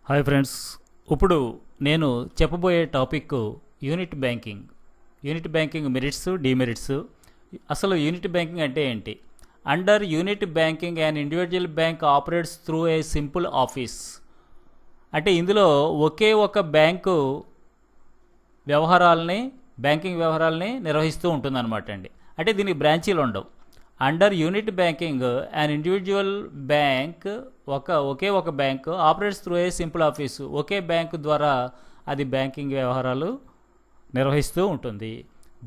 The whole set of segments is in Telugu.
Hi friends. ఇప్పుడు నేను చెప్పబోయే topic unit banking. Unit banking merits, demerits. అసలు యూనిట్ బ్యాంకింగ్ అంటే ఏంటి? Under unit banking and individual bank operates through a simple office. అంటే ఇందులో ఒకే ఒక బ్యాంకు వ్యవహారాలని, బ్యాంకింగ్ వ్యవహారాలని నిర్వహిస్తూ ఉంటుందన్నమాట అండి. అంటే దీనికి బ్రాంచీలు ఉండవు. Under unit banking and individual bank ఒకే ఒక bank operates through a simple office. ఒకే బ్యాంకు ద్వారా అది బ్యాంకింగ్ వ్యవహారాలు నిర్వహిస్తూ ఉంటుంది.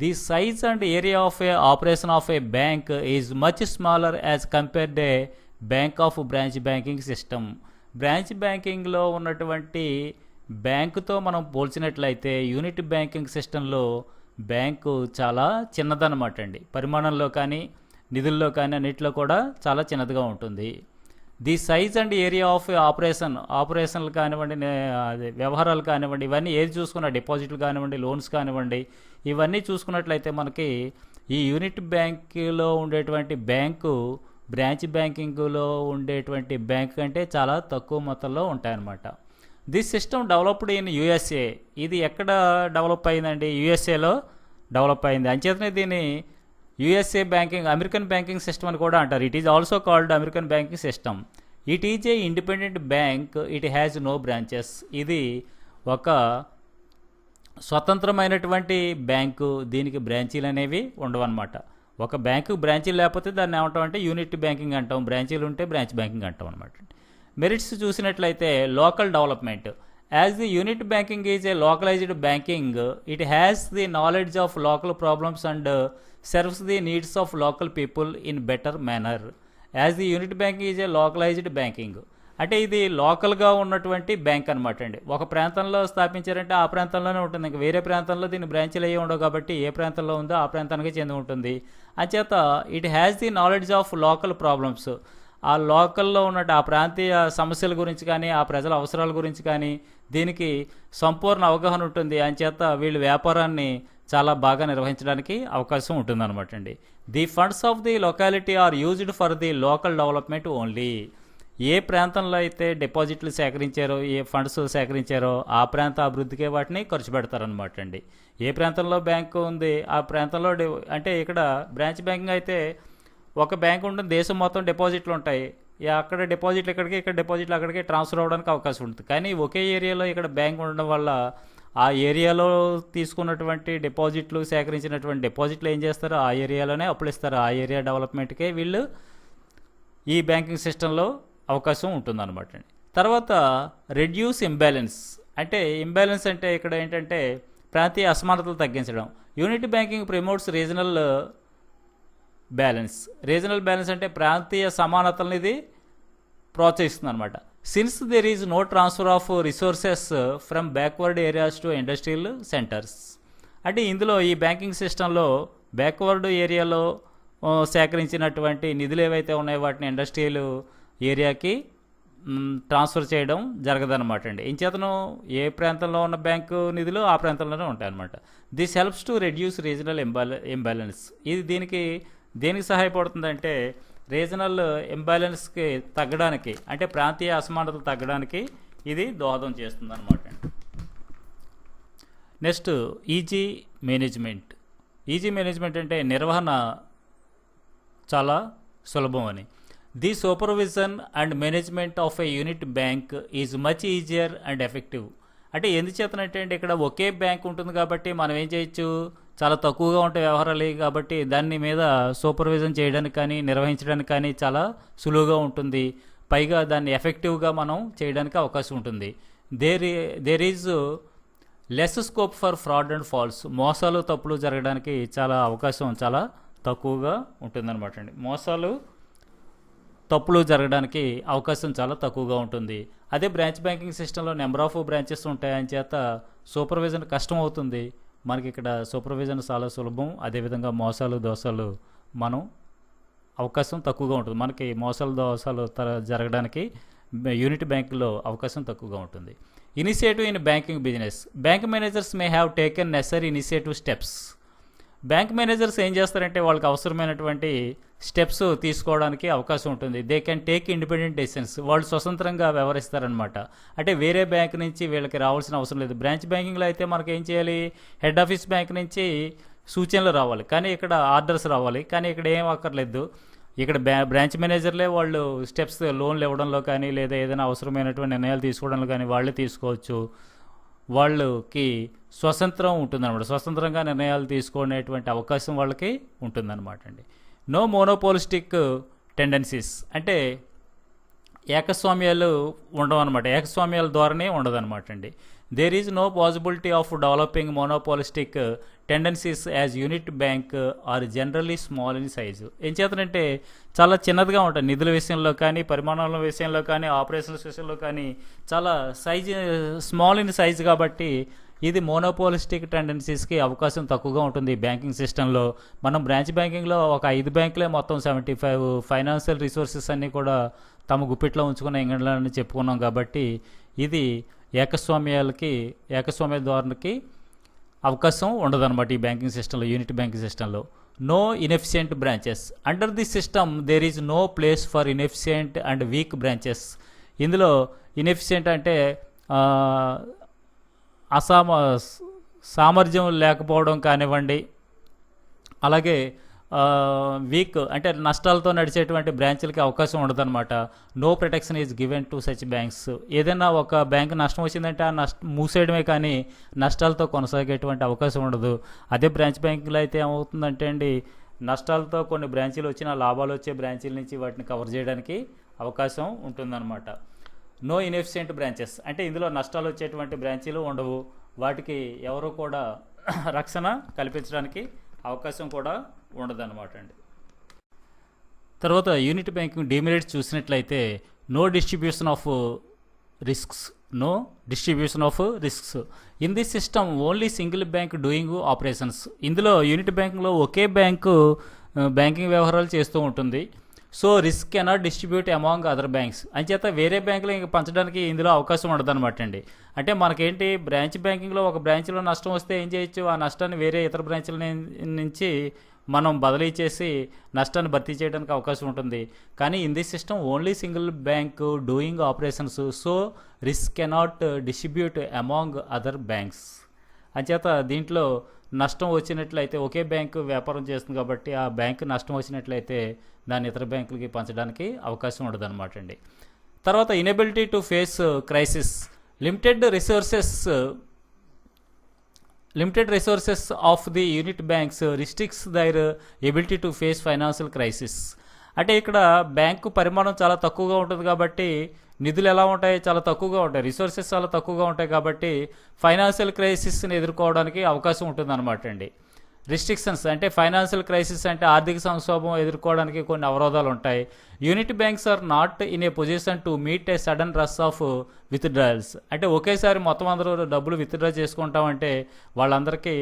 The size and area of a operation of a bank is much smaller as compared a bank of branch banking system. Branch బ్యాంకింగ్లో ఉన్నటువంటి బ్యాంకుతో మనం పోల్చినట్లయితే యూనిట్ బ్యాంకింగ్ సిస్టంలో బ్యాంకు చాలా చిన్నదన్నమాట అండి. పరిమాణంలో కానీ, నిధుల్లో కానీ అన్నింటిలో కూడా చాలా చిన్నదిగా ఉంటుంది. The size and area of ఆపరేషన్లు కానివ్వండి, అదే వ్యవహారాలు కానివ్వండి, ఇవన్నీ ఏది చూసుకున్నా, డిపాజిట్లు కానివ్వండి, లోన్స్ కానివ్వండి, ఇవన్నీ చూసుకున్నట్లయితే మనకి ఈ యూనిట్ బ్యాంకులో ఉండేటువంటి బ్యాంకు బ్రాంచ్ బ్యాంకింగ్లో ఉండేటువంటి బ్యాంక్ కంటే చాలా తక్కువ మొత్తంలో ఉంటాయన్నమాట. This system developed in USA. ఇది ఎక్కడ డెవలప్ అయిందండి? యూఎస్ఏలో డెవలప్ అయింది. అంచేతనే దీన్ని USA banking, American banking system అని కూడా అంటారు. It is also called American banking system. It is a independent bank. It has no branches. ఇది ఒక స్వతంత్రమైనటువంటి బ్యాంకు. దీనికి బ్రాంచీలు అనేవి ఉండవన్నమాట. ఒక బ్యాంకు బ్రాంచీలు లేకపోతే దాన్ని ఏమంటాం అంటే యూనిట్ బ్యాంకింగ్ అంటాం. బ్రాంచీలు ఉంటే బ్రాంచ్ బ్యాంకింగ్ అంటాం అనమాట. మెరిట్స్ చూసినట్లయితే local development. As the unit banking is a localised banking, it has the knowledge of local problems and serves the needs of local people in better manner. As the unit banking is a localized banking. అంటే ఇది లోకల్గా ఉన్నటువంటి బ్యాంక్ అనమాట అండి. ఒక ప్రాంతంలో స్థాపించారంటే ఆ ప్రాంతంలోనే ఉంటుంది. ఇంకా వేరే ప్రాంతంలో దీని బ్రాంచ్లు అయ్యి ఉండవు కాబట్టి ఏ ప్రాంతంలో ఉందో ఆ ప్రాంతానికి చెంది ఉంటుంది. అంచేత it has the knowledge of local problems. ఆ లోకల్లో ఉన్నట్టు ఆ ప్రాంతీయ సమస్యల గురించి కానీ, ఆ ప్రజల అవసరాల గురించి కానీ దీనికి సంపూర్ణ అవగాహన ఉంటుంది. అంచేత వీళ్ళు వ్యాపారాన్ని చాలా బాగా నిర్వహించడానికి అవకాశం ఉంటుందన్నమాట అండి. The funds of the locality are used for the local development only. ఏ ప్రాంతంలో అయితే డిపాజిట్లు సేకరించారో, ఏ ఫండ్స్ సేకరించారో ఆ ప్రాంత అభివృద్ధికే వాటిని ఖర్చు పెడతారనమాట అండి. ఏ ప్రాంతంలో బ్యాంకు ఉంది ఆ ప్రాంతంలో అంటే ఇక్కడ బ్రాంచ్ బ్యాంకింగ్ అయితే ఒక బ్యాంక్ ఉంటుంది, దేశం మొత్తం డిపాజిట్లు ఉంటాయి. అక్కడ డిపాజిట్లు ఇక్కడికి, ఇక్కడ డిపాజిట్లు అక్కడికి ట్రాన్స్ఫర్ అవ్వడానికి అవకాశం ఉంటుంది. కానీ ఒకే ఏరియాలో ఇక్కడ బ్యాంక్ ఉండడం వల్ల ఆ ఏరియాలో తీసుకున్నటువంటి డిపాజిట్లు, సేకరించినటువంటి డిపాజిట్లు ఏం చేస్తారో ఆ ఏరియాలోనే అప్పులు ఇస్తారు. ఆ ఏరియా డెవలప్మెంట్కే వీళ్ళు ఈ బ్యాంకింగ్ సిస్టంలో అవకాశం ఉంటుందన్నమాట అండి. తర్వాత రెడ్యూస్ ఇంబ్యాలెన్స్. అంటే ఇంబ్యాలెన్స్ అంటే ఇక్కడ ఏంటంటే ప్రాంతీయ అసమానతలు తగ్గించడం. Unit banking promotes regional balance. Regional balance అంటే ప్రాంతీయ సమానతలను ఇది ప్రోత్సహిస్తుంది అనమాట. Since there is no transfer of resources from backward areas to industrial centres. అంటే ఇందులో ఈ బ్యాంకింగ్ సిస్టంలో బ్యాక్వర్డ్ ఏరియాలో సేకరించినటువంటి నిధులు ఏవైతే ఉన్నాయో వాటిని ఇండస్ట్రియల్ ఏరియాకి ట్రాన్స్ఫర్ చేయడం జరగదన్నమాట అండి. ఇంచేతను ఏ ప్రాంతంలో ఉన్న బ్యాంకు నిధులు ఆ ప్రాంతంలోనే ఉంటాయన్నమాట. This helps to reduce regional imbalance. ఇది దేనికి సహాయపడుతుందంటే రీజనల్ ఇంబ్యాలెన్స్కి తగ్గడానికి, అంటే ప్రాంతీయ అసమానతలు తగ్గడానికి ఇది దోహదం చేస్తుంది అనమాట అండి. Next easy management. Easy management అంటే నిర్వహణ చాలా సులభం అని. The supervision and management of A unit bank is much easier and effective. అంటే ఎందుచేతనంటే అండి ఇక్కడ ఒకే బ్యాంక్ ఉంటుంది కాబట్టి మనం ఏం చేయొచ్చు, చాలా తక్కువగా ఉంటాయి వ్యవహారాలు కాబట్టి దాని మీద సూపర్విజన్ చేయడానికి కానీ నిర్వహించడానికి కానీ చాలా సులువుగా ఉంటుంది. పైగా దాన్ని ఎఫెక్టివ్గా మనం చేయడానికి అవకాశం ఉంటుంది. There is less scope for fraud and faults. మోసాలు, తప్పులు జరగడానికి చాలా అవకాశం చాలా తక్కువగా ఉంటుందన్నమాట అండి. మోసాలు, తప్పులు జరగడానికి అవకాశం చాలా తక్కువగా ఉంటుంది. అదే బ్రాంచ్ బ్యాంకింగ్ సిస్టంలో నెంబర్ ఆఫ్ బ్రాంచెస్ ఉంటాయని చేత సూపర్విజన్ కష్టం అవుతుంది. మనకి ఇక్కడ సూపర్విజన్ చాలా సులభం. అదేవిధంగా మోసాలు, దోషాలు మనం అవకాశం తక్కువగా ఉంటుంది. మనకి మోసాలు, దోషాలు జరగడానికి యూనిట్ బ్యాంకులో అవకాశం తక్కువగా ఉంటుంది. Initiative in banking business. Bank managers may have taken necessary initiative steps. Bank managers ఏం చేస్తారంటే వాళ్ళకి అవసరమైనటువంటి స్టెప్స్ తీసుకోవడానికి అవకాశం ఉంటుంది. They can take independent decisions. వాళ్ళు స్వతంత్రంగా వ్యవహరిస్తారనమాట. అంటే వేరే బ్యాంక్ నుంచి వీళ్ళకి రావాల్సిన అవసరం లేదు. బ్రాంచ్ బ్యాంకింగ్లో అయితే మనకి ఏం చేయాలి, హెడ్ ఆఫీస్ బ్యాంక్ నుంచి సూచనలు రావాలి, కానీ ఇక్కడ ఆర్డర్స్ రావాలి. కానీ ఇక్కడ ఏం అక్కర్లేదు. ఇక్కడ బ్రాంచ్ మేనేజర్లే వాళ్ళు స్టెప్స్ లోన్లు ఇవ్వడంలో కానీ లేదా ఏదైనా అవసరమైనటువంటి నిర్ణయాలు తీసుకోవడంలో కానీ వాళ్ళే తీసుకోవచ్చు. వాళ్ళకి స్వతంత్రం ఉంటుందన్నమాట. స్వతంత్రంగా నిర్ణయాలు తీసుకునేటువంటి అవకాశం వాళ్ళకి ఉంటుందన్నమాట అండి. నో మోనోపోలిస్టిక్ టెండెన్సీస్, అంటే ఏకస్వామ్యాలు ఉండవు అనమాట. ఏకస్వామ్యాల ద్వారానే ఉండదన్నమాట అండి. There is no possibility of developing monopolistic tendencies as unit bank are generally small in size. ఏం చేతనంటే చాలా చిన్నదిగా ఉంటాయి. నిధుల విషయంలో కానీ, పరిమాణాల విషయంలో కానీ, ఆపరేషన్స్ విషయంలో కానీ చాలా స్మాల్ ఇన్ సైజు కాబట్టి ఇది మోనోపాలిస్టిక్ టెండెన్సీస్కి అవకాశం తక్కువగా ఉంటుంది ఈ బ్యాంకింగ్ సిస్టంలో. మనం బ్రాంచ్ బ్యాంకింగ్లో ఒక 5 బ్యాంకులే మొత్తం 75 ఫైనాన్షియల్ రిసోర్సెస్ అన్నీ కూడా తమ గుప్పిట్లో ఉంచుకున్న ఇంగ్లాండ్ చెప్పుకున్నాం కాబట్టి ఇది ఏకస్వామ్య ధోరణికి అవకాశం ఉండదన్నమాట ఈ బ్యాంకింగ్ సిస్టంలో, యూనిట్ బ్యాంకింగ్ సిస్టంలో. No inefficient branches. Under the system there is no place for inefficient and weak branches. ఇందులో ఇన్ఎఫిషియంట్ అంటే సామర్థ్యం లేకపోవడం కానివ్వండి, అలాగే వీక్ అంటే నష్టాలతో నడిచేటువంటి బ్రాంచ్లకి అవకాశం ఉండదన్నమాట. No protection is given to such banks. ఏదైనా ఒక బ్యాంక్ నష్టం వచ్చిందంటే ఆ మూసేయడమే కానీ నష్టాలతో కొనసాగేటువంటి అవకాశం ఉండదు. అదే బ్రాంచ్ బ్యాంకులో అయితే ఏమవుతుందంటే అండి, నష్టాలతో కొన్ని బ్రాంచీలు వచ్చిన లాభాలు వచ్చే బ్రాంచీల నుంచి వాటిని కవర్ చేయడానికి అవకాశం ఉంటుందన్నమాట. నో ఇన్ఎఫిషియంట్ బ్రాంచెస్ అంటే ఇందులో నష్టాలు వచ్చేటువంటి బ్రాంచీలు ఉండవు. వాటికి ఎవరు కూడా రక్షణ కల్పించడానికి అవకాశం కూడా ఉండదన్నమాట అండి. తర్వాత యూనిట్ బ్యాంకింగ్ డిమెరిట్స్ చూసినట్లయితే no distribution of risks in this system only single bank doing operations. ఇందులో యూనిట్ బ్యాంకింగ్లో ఒకే బ్యాంకు బ్యాంకింగ్ వ్యవహారాలు చేస్తూ ఉంటుంది. So risk cannot distribute among other banks. అంచేత వేరే బ్యాంకులు ఇంక పంచడానికి ఇందులో అవకాశం ఉండదన్నమాట అండి. అంటే మనకేంటి, బ్రాంచ్ బ్యాంకింగ్లో ఒక బ్రాంచ్లో నష్టం వస్తే ఏం చేయొచ్చు, ఆ నష్టాన్ని వేరే ఇతర బ్రాంచ్ల నుంచి మనం బదిలీ చేసి నష్టాన్ని భర్తీ చేయడానికి అవకాశం ఉంటుంది. కానీ in this system only single bank doing operations, so risk cannot distribute among other banks. అంచేత దీంట్లో నష్టం వచ్చినట్లయితే ఒకే బ్యాంకు వ్యాపారం చేస్తుంది కాబట్టి ఆ బ్యాంకు నష్టం వచ్చినట్లయితే దాన్ని ఇతర బ్యాంకులకి పంచడానికి అవకాశం ఉండదన్నమాట అండి. తర్వాత inability to face crisis. Limited resources of the unit banks restricts their ability to face financial crisis. అంటే ఇక్కడ బ్యాంకు పరిమాణం చాలా తక్కువగా ఉంటుంది కాబట్టి నిధులు ఎలా ఉంటాయి, చాలా తక్కువగా ఉంటాయి, రిసోర్సెస్ చాలా తక్కువగా ఉంటాయి కాబట్టి ఫైనాన్షియల్ క్రైసిస్ని ఎదుర్కోవడానికి అవకాశం ఉంటుంది అనమాట అండి. రిస్ట్రిక్షన్స్ అంటే ఫైనాన్షియల్ క్రైసిస్ అంటే ఆర్థిక సంక్షోభం ఎదుర్కోవడానికి కొన్ని అవరోధాలు ఉంటాయి. Unit banks are not in a position to meet a sudden rush of withdrawals. అంటే ఒకేసారి మొత్తం అందరూ డబ్బులు విత్డ్రా చేసుకుంటామంటే వాళ్ళందరికీ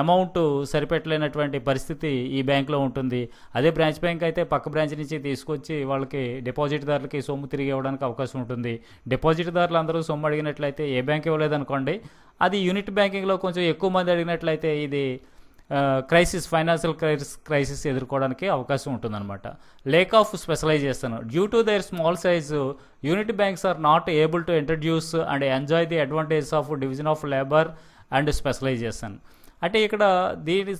అమౌంట్ సరిపెట్టలేనటువంటి పరిస్థితి ఈ బ్యాంకులో ఉంటుంది. అదే బ్రాంచ్ బ్యాంక్ అయితే పక్క బ్రాంచ్ నుంచి తీసుకొచ్చి వాళ్ళకి డిపాజిట్దారులకి సొమ్ము తిరిగి ఇవ్వడానికి అవకాశం ఉంటుంది. డిపాజిట్దారులు అందరూ సొమ్ము అడిగినట్లయితే ఏ బ్యాంక్ ఇవ్వలేదనుకోండి, అది యూనిట్ బ్యాంకింగ్లో కొంచెం ఎక్కువ మంది అడిగినట్లయితే ఇది ఫైనాన్షియల్ క్రైసిస్ ఎదుర్కోవడానికి అవకాశం ఉంటుందన్నమాట. Lack of specialization. Due to their small size unit banks are not able to introduce and enjoy the advantage of division of labour and specialization. అంటే ఇక్కడ దీని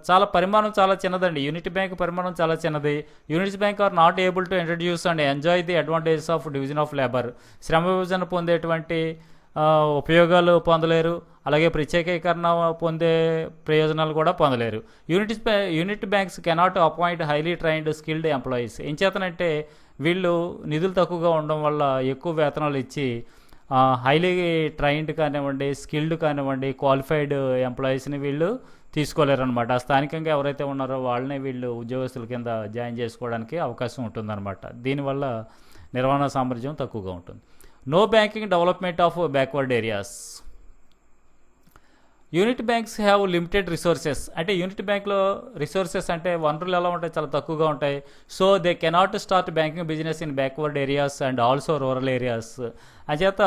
చాలా పరిమాణం చాలా చిన్నదండి. యూనిట్ బ్యాంక్ పరిమాణం చాలా చిన్నది. Units bank are not able to introduce and enjoy the advantages of division of labour. శ్రమ విభజన పొందేటువంటి ఉపయోగాలు పొందలేరు, అలాగే ప్రత్యేకీకరణ పొందే ప్రయోజనాలు కూడా పొందలేరు. Unit banks cannot appoint highly trained skilled employees. ఏం చేతనంటే వీళ్ళు నిధులు తక్కువగా ఉండడం వల్ల ఎక్కువ వేతనాలు ఇచ్చి హైలీ ట్రైన్డ్ కానివ్వండి, స్కిల్డ్ కానివ్వండి, క్వాలిఫైడ్ ఎంప్లాయీస్ని వీళ్ళు తీసుకోలేరు అనమాట. స్థానికంగా ఎవరైతే ఉన్నారో వాళ్ళని వీళ్ళు ఉద్యోగస్తుల కింద జాయిన్ చేసుకోవడానికి అవకాశం ఉంటుందన్నమాట. దీనివల్ల నిర్వహణ సామర్థ్యం తక్కువగా ఉంటుంది. No banking development of backward areas. Unit banks have limited resources. అంటే యూనిట్ బ్యాంక్లో రిసోర్సెస్ అంటే వనరులు ఎలా ఉంటాయి, చాలా తక్కువగా ఉంటాయి. So they cannot start banking business in backward areas and also rural areas. అంచేత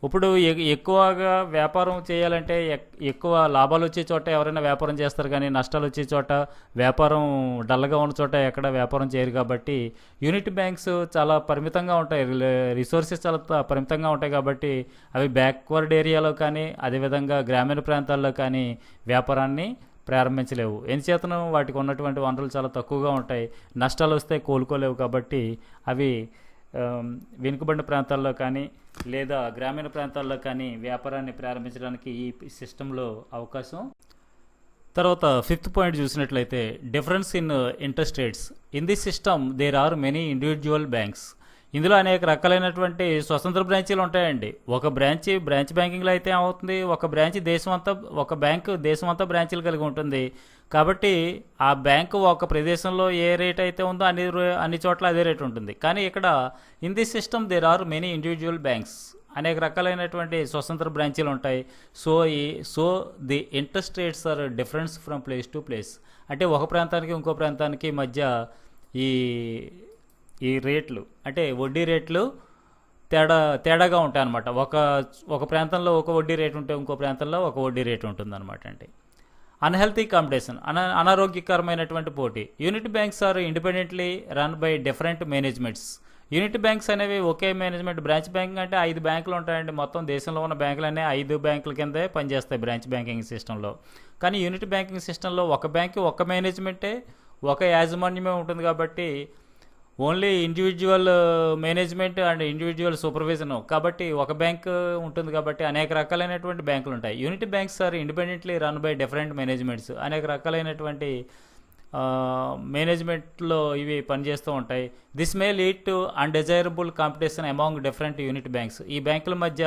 ఇప్పుడు ఎక్కువగా వ్యాపారం చేయాలంటే ఎక్కువ లాభాలు వచ్చే చోట ఎవరైనా వ్యాపారం చేస్తారు, కానీ నష్టాలు వచ్చే చోట, వ్యాపారం డల్గా ఉన్న చోట ఎక్కడ వ్యాపారం చేయరు. కాబట్టి యూనిట్ బ్యాంక్స్ చాలా పరిమితంగా ఉంటాయి, రిసోర్సెస్ చాలా పరిమితంగా ఉంటాయి. కాబట్టి అవి బ్యాక్వర్డ్ ఏరియాలో కానీ అదేవిధంగా గ్రామీణ ప్రాంతాల్లో కానీ వ్యాపారాన్ని ప్రారంభించలేవు. ఎందుచేతను వాటికి ఉన్నటువంటి వనరులు చాలా తక్కువగా ఉంటాయి, నష్టాలు వస్తే కోలుకోలేవు. కాబట్టి అవి వెనుకబడిన ప్రాంతాల్లో కానీ లేదా గ్రామీణ ప్రాంతాల్లో కానీ వ్యాపారాన్ని ప్రారంభించడానికి ఈ సిస్టంలో అవకాశం. తర్వాత ఫిఫ్త్ పాయింట్ చూసినట్లయితే difference in interest rates. In this system there are many individual banks. ఇందులో అనేక రకాలైనటువంటి స్వతంత్ర బ్రాంచీలు ఉంటాయండి. ఒక బ్రాంచ్ బ్యాంకింగ్లో అయితే ఏమవుతుంది, ఒక బ్యాంకు దేశం అంతా బ్రాంచీలు కలిగి ఉంటుంది. కాబట్టి ఆ బ్యాంకు ఒక ప్రదేశంలో ఏ రేట్ అయితే ఉందో అన్ని చోట్ల అదే రేట్ ఉంటుంది. కానీ ఇక్కడ in this system there are many individual banks, అనేక రకాలైనటువంటి స్వతంత్ర బ్రాంచీలు ఉంటాయి. So the interest rates are difference from place to place. అంటే ఒక ప్రాంతానికి ఇంకో ప్రాంతానికి మధ్య ఈ రేట్లు అంటే వడ్డీ రేట్లు తేడాగా ఉంటాయి అన్నమాట. ఒక ప్రాంతంలో ఒక వడ్డీ రేటు ఉంటే ఇంకో ప్రాంతంలో ఒక వడ్డీ రేటు ఉంటుంది అనమాట. అంటే అన్హెల్తీ కాంపిటీషన్, అనారోగ్యకరమైనటువంటి పోటీ. Unit banks are independently run by different managements. Unit banks అనేవి ఒకే మేనేజ్మెంట్. బ్రాంచ్ బ్యాంకింగ్ అంటే 5 బ్యాంకులు ఉంటాయండి. మొత్తం దేశంలో ఉన్న బ్యాంకులన్నీ 5 బ్యాంకుల కిందే పనిచేస్తాయి బ్రాంచ్ బ్యాంకింగ్ సిస్టంలో. కానీ యూనిట్ బ్యాంకింగ్ సిస్టంలో ఒక బ్యాంకు ఒక మేనేజ్మెంటే, ఒక యాజమాన్యమే ఉంటుంది. కాబట్టి only individual management and individual supervision. కాబట్టి ఒక బ్యాంక్ ఉంటుంది కాబట్టి అనేక రకాలైనటువంటి బ్యాంకులు ఉంటాయి. Unit banks are independently run by different managements. అనేక రకాలైనటువంటి మేనేజ్మెంట్లో ఇవి పనిచేస్తూ ఉంటాయి. This may lead to undesirable competition among different unit banks. ఈ బ్యాంకుల మధ్య